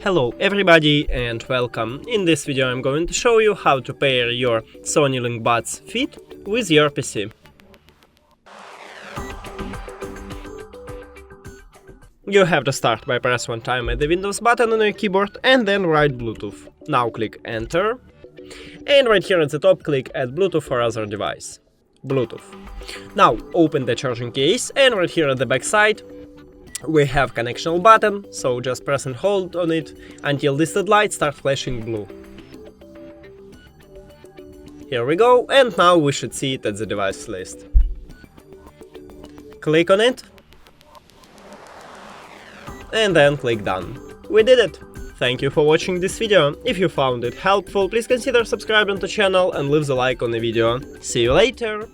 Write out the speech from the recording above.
Hello everybody and welcome. In this video I'm going to show you how to pair your SONY LinkBuds Fit with your PC. You have to start by press one time at the Windows button on your keyboard and then write Bluetooth. Now click Enter. And right here at the top click Add Bluetooth for other device. Bluetooth. Now open the charging case and right here at the back side we have connection button, so just press and hold on it until listed lights start flashing blue. Here we go, and now we should see it at the device list. Click on it and then click Done. We did it! Thank you for watching this video. If you found it helpful, please consider subscribing to the channel and leave the like on the video. See you later!